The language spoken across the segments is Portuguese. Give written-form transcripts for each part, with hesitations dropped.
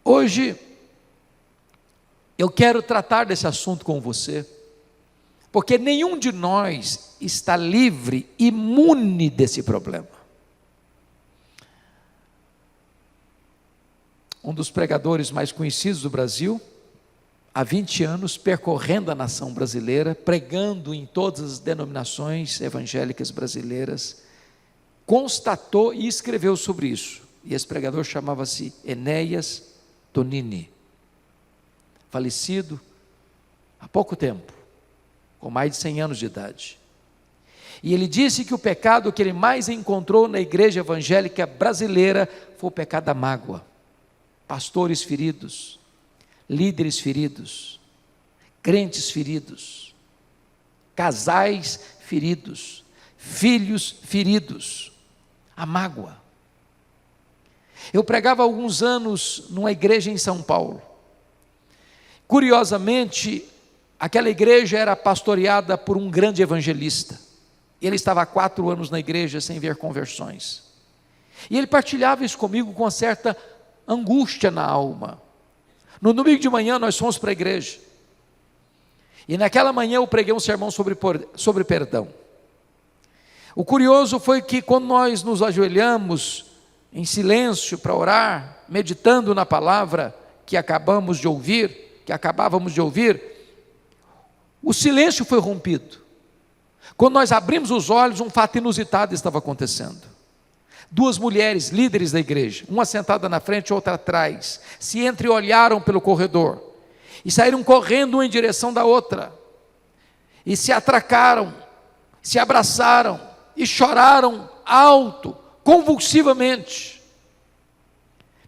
Hoje, eu quero tratar desse assunto com você, porque nenhum de nós está livre, imune desse problema. Um dos pregadores mais conhecidos do Brasil, há 20 anos, percorrendo a nação brasileira, pregando em todas as denominações evangélicas brasileiras, constatou e escreveu sobre isso. E esse pregador chamava-se Enéas Tonini, falecido há pouco tempo, com mais de 100 anos de idade. E ele disse que o pecado que ele mais encontrou na igreja evangélica brasileira foi o pecado da mágoa. Pastores feridos, líderes feridos, crentes feridos, casais feridos, filhos feridos, a mágoa. Eu pregava há alguns anos numa igreja em São Paulo. Curiosamente, aquela igreja era pastoreada por um grande evangelista. Ele estava há 4 anos na igreja sem ver conversões. E ele partilhava isso comigo com uma certa angústia na alma. No domingo de manhã nós fomos para a igreja. E naquela manhã eu preguei um sermão sobre perdão. O curioso foi que quando nós nos ajoelhamos em silêncio para orar, meditando na palavra que acabávamos de ouvir, o silêncio foi rompido. Quando nós abrimos os olhos, um fato inusitado estava acontecendo. 2 mulheres, líderes da igreja, uma sentada na frente, outra atrás, se entreolharam pelo corredor, e saíram correndo uma em direção da outra, e se atracaram, se abraçaram, e choraram alto, convulsivamente,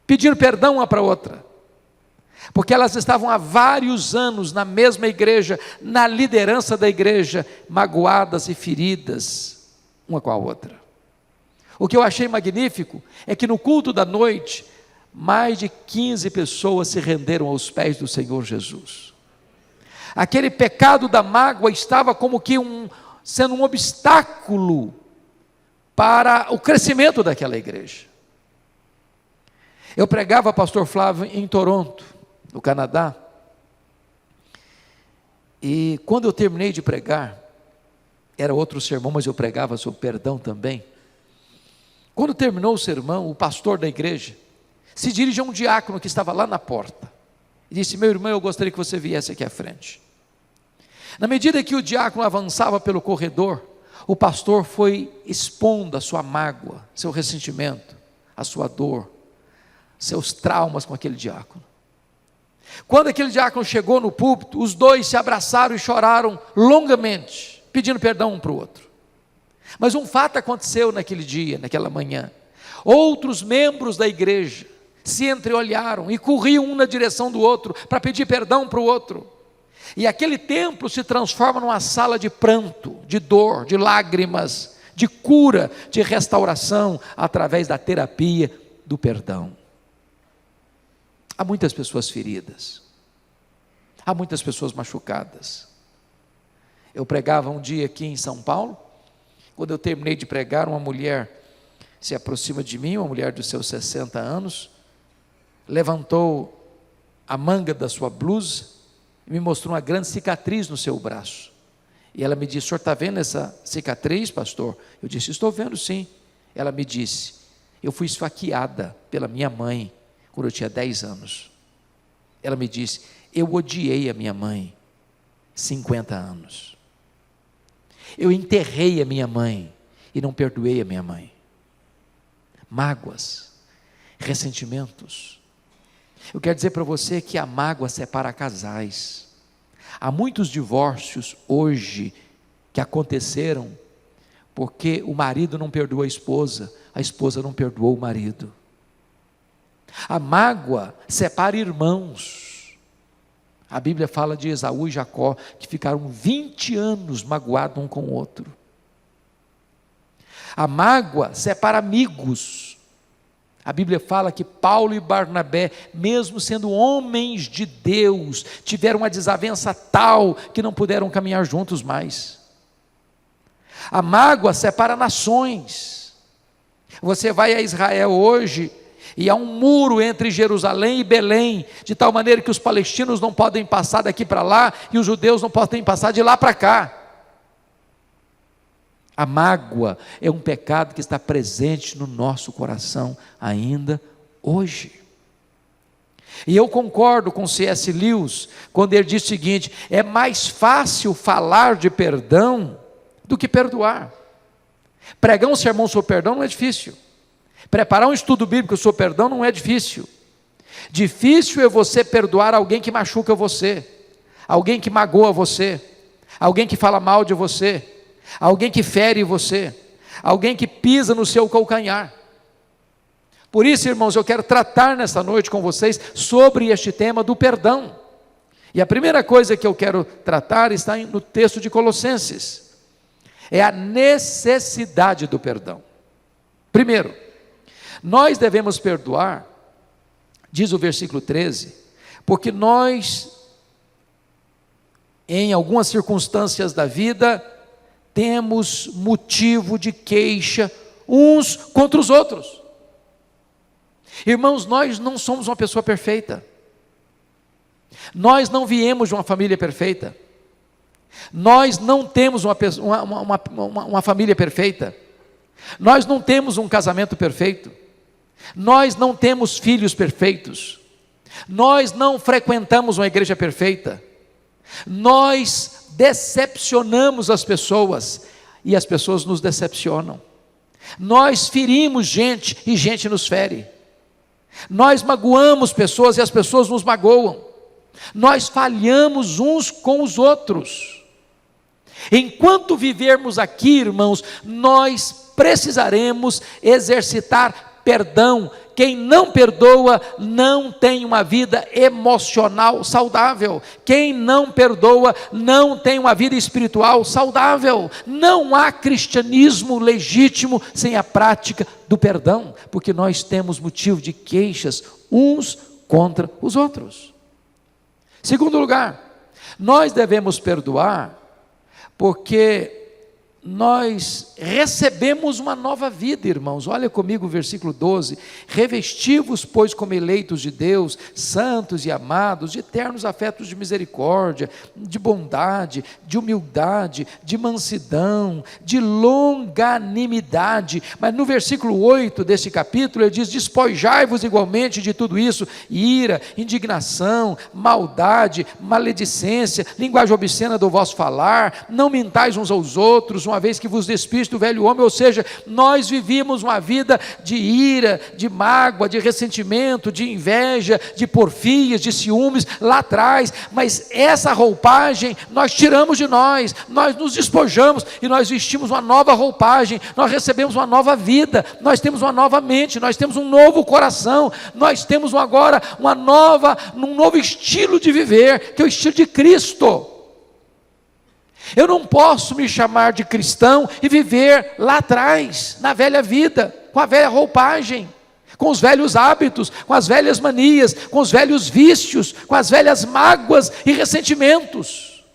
pedindo perdão uma para a outra, porque elas estavam há vários anos na mesma igreja, na liderança da igreja, magoadas e feridas, uma com a outra. O que eu achei magnífico é que no culto da noite, mais de 15 pessoas se renderam aos pés do Senhor Jesus. Aquele pecado da mágoa estava como que sendo um obstáculo para o crescimento daquela igreja. Eu pregava, pastor Flávio, em Toronto, no Canadá, e quando eu terminei de pregar, era outro sermão, mas eu pregava sobre perdão também. Quando terminou o sermão, o pastor da igreja se dirige a um diácono que estava lá na porta e disse: meu irmão, eu gostaria que você viesse aqui à frente. Na medida que o diácono avançava pelo corredor, o pastor foi expondo a sua mágoa, seu ressentimento, a sua dor, seus traumas com aquele diácono. Quando aquele diácono chegou no púlpito, os dois se abraçaram e choraram longamente, pedindo perdão um para o outro. Mas um fato aconteceu naquele dia, naquela manhã. Outros membros da igreja se entreolharam e corriam um na direção do outro para pedir perdão para o outro. E aquele templo se transforma numa sala de pranto, de dor, de lágrimas, de cura, de restauração através da terapia do perdão. Há muitas pessoas feridas, há muitas pessoas machucadas. Eu pregava um dia aqui em São Paulo. Quando eu terminei de pregar, uma mulher se aproxima de mim, uma mulher dos seus 60 anos, levantou a manga da sua blusa e me mostrou uma grande cicatriz no seu braço. E ela me disse: o senhor está vendo essa cicatriz, pastor? Eu disse: estou vendo sim. Ela me disse: eu fui esfaqueada pela minha mãe quando eu tinha 10 anos. Ela me disse: eu odiei a minha mãe 50 anos. Eu enterrei a minha mãe e não perdoei a minha mãe. Mágoas, ressentimentos. Eu quero dizer para você que a mágoa separa casais. Há muitos divórcios hoje que aconteceram porque o marido não perdoou a esposa não perdoou o marido. A mágoa separa irmãos. A Bíblia fala de Esaú e Jacó, que ficaram 20 anos magoados um com o outro. A mágoa separa amigos. A Bíblia fala que Paulo e Barnabé, mesmo sendo homens de Deus, tiveram uma desavença tal que não puderam caminhar juntos mais. A mágoa separa nações. Você vai a Israel hoje e há um muro entre Jerusalém e Belém, de tal maneira que os palestinos não podem passar daqui para lá, e os judeus não podem passar de lá para cá. A mágoa é um pecado que está presente no nosso coração ainda hoje. E eu concordo com C.S. Lewis, quando ele diz o seguinte: é mais fácil falar de perdão do que perdoar. Pregar um sermão sobre perdão não é difícil. Preparar um estudo bíblico sobre perdão não é difícil. Difícil é você perdoar alguém que machuca você, alguém que magoa você, alguém que fala mal de você, alguém que fere você, alguém que pisa no seu calcanhar. Por isso, irmãos, eu quero tratar nessa noite com vocês sobre este tema do perdão. E a primeira coisa que eu quero tratar está no texto de Colossenses. É a necessidade do perdão. Primeiro, nós devemos perdoar, diz o versículo 13, porque nós, em algumas circunstâncias da vida, temos motivo de queixa uns contra os outros. Irmãos, nós não somos uma pessoa perfeita, nós não viemos de uma família perfeita, nós não temos uma família perfeita, nós não temos um casamento perfeito, nós não temos filhos perfeitos, nós não frequentamos uma igreja perfeita, nós decepcionamos as pessoas e as pessoas nos decepcionam, nós ferimos gente e gente nos fere, nós magoamos pessoas e as pessoas nos magoam, nós falhamos uns com os outros. Enquanto vivermos aqui, irmãos, nós precisaremos exercitar perdão. Quem não perdoa não tem uma vida emocional saudável. Quem não perdoa não tem uma vida espiritual saudável. Não há cristianismo legítimo sem a prática do perdão, porque nós temos motivo de queixas uns contra os outros. Segundo lugar, nós devemos perdoar porque nós recebemos uma nova vida, irmãos. Olha comigo o versículo 12: revesti-vos, pois, como eleitos de Deus, santos e amados, de eternos afetos de misericórdia, de bondade, de humildade, de mansidão, de longanimidade. Mas no versículo 8 desse capítulo ele diz: despojai-vos igualmente de tudo isso: ira, indignação, maldade, maledicência, linguagem obscena do vosso falar, não mintais uns aos outros, uma vez que vos despiste do velho homem. Ou seja, nós vivíamos uma vida de ira, de mágoa, de ressentimento, de inveja, de porfias, de ciúmes lá atrás, mas essa roupagem nós tiramos de nós nos despojamos e nós vestimos uma nova roupagem, nós recebemos uma nova vida, nós temos uma nova mente, nós temos um novo coração, nós temos agora um novo estilo de viver, que é o estilo de Cristo. Eu não posso me chamar de cristão e viver lá atrás, na velha vida, com a velha roupagem, com os velhos hábitos, com as velhas manias, com os velhos vícios, com as velhas mágoas e ressentimentos.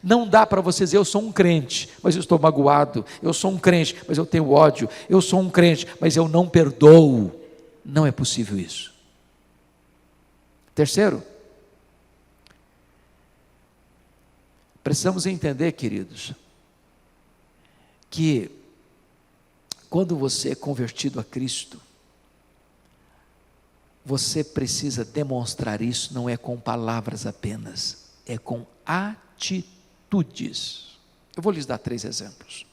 Não dá para você dizer: eu sou um crente, mas eu estou magoado. Eu sou um crente, mas eu tenho ódio. Eu sou um crente, mas eu não perdoo. Não é possível isso. Terceiro, precisamos entender, queridos, que quando você é convertido a Cristo, você precisa demonstrar isso, não é com palavras apenas, é com atitudes. Eu vou lhes dar 3 exemplos.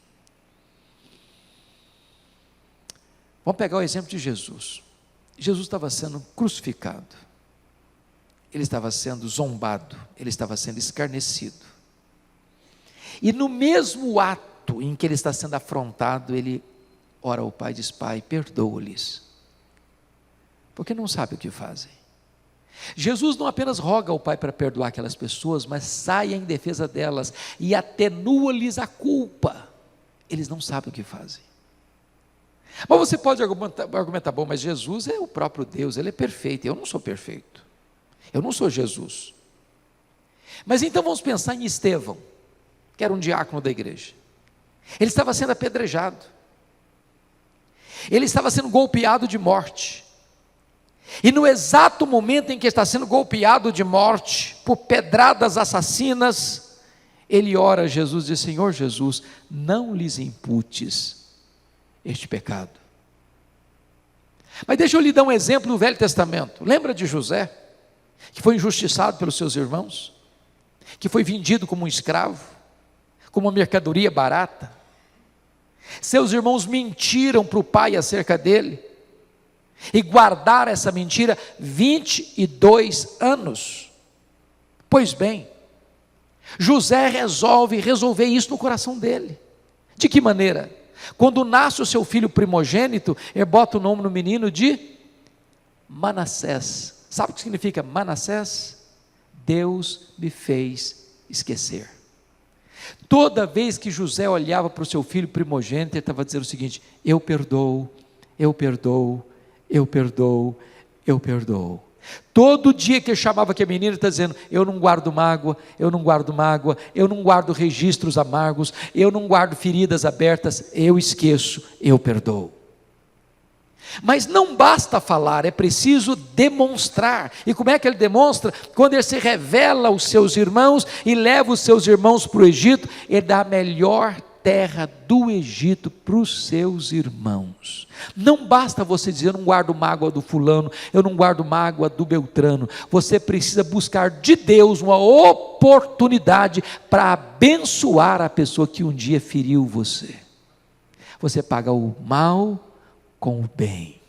Vamos pegar o exemplo de Jesus. Jesus estava sendo crucificado, ele estava sendo zombado, ele estava sendo escarnecido. E no mesmo ato em que ele está sendo afrontado, ele ora ao Pai e diz: Pai, perdoa-lhes, porque não sabe o que fazem. Jesus não apenas roga ao Pai para perdoar aquelas pessoas, mas sai em defesa delas e atenua-lhes a culpa. Eles não sabem o que fazem. Mas você pode argumentar: bom, mas Jesus é o próprio Deus, Ele é perfeito, eu não sou perfeito, eu não sou Jesus. Mas então vamos pensar em Estevão, que era um diácono da igreja. Ele estava sendo apedrejado, ele estava sendo golpeado de morte, E no exato momento em que está sendo golpeado de morte, por pedradas assassinas, ele ora a Jesus e diz: Senhor Jesus, não lhes imputes este pecado. Mas deixa eu lhe dar um exemplo do Velho Testamento. Lembra de José, que foi injustiçado pelos seus irmãos, que foi vendido como um escravo, como uma mercadoria barata? Seus irmãos mentiram para o pai acerca dele, e guardaram essa mentira 22 anos. Pois bem, José resolver isso no coração dele. De que maneira? Quando nasce o seu filho primogênito, ele bota o nome no menino de Manassés. Sabe o que significa Manassés? Deus me fez esquecer. Toda vez que José olhava para o seu filho primogênito, ele estava dizendo o seguinte: eu perdoo, eu perdoo, eu perdoo, eu perdoo. Todo dia que ele chamava aquele menino, ele está dizendo: eu não guardo mágoa, eu não guardo mágoa, eu não guardo registros amargos, eu não guardo feridas abertas, eu esqueço, eu perdoo. Mas não basta falar, é preciso demonstrar. E como é que ele demonstra? Quando ele se revela aos seus irmãos e leva os seus irmãos para o Egito, ele dá a melhor terra do Egito para os seus irmãos. Não basta você dizer: eu não guardo mágoa do fulano, eu não guardo mágoa do Beltrano. Você precisa buscar de Deus uma oportunidade para abençoar a pessoa que um dia feriu você. Você paga o mal com o bem.